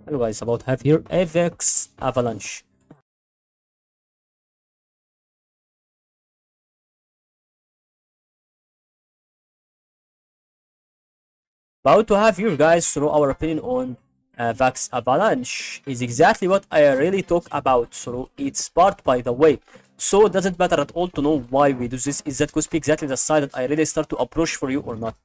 Hello guys, about have here AVAX Avalanche. About to have here guys through our opinion on AVAX Avalanche is exactly what I really talk about. So it's part by the way. So it doesn't matter at all to know why we do this. Is that could be exactly the side that I really start to approach for you or not.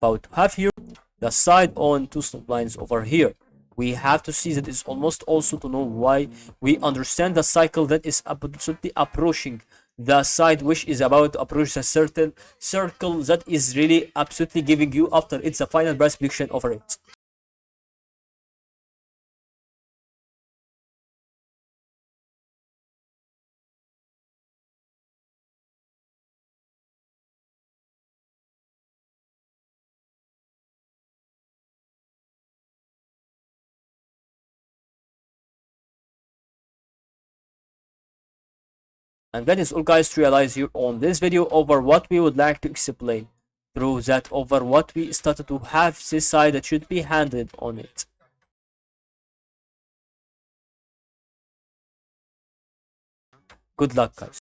About to have here the side on two stop lines over here. We have to see that it's almost also to know why we understand the cycle that is absolutely approaching the side which is about to approach a certain circle that is really absolutely giving you after it's a final price prediction over it. And that is all guys to realize here on this video over what we would like to explain through that over what we started to have this side that should be handled on it. Good luck guys.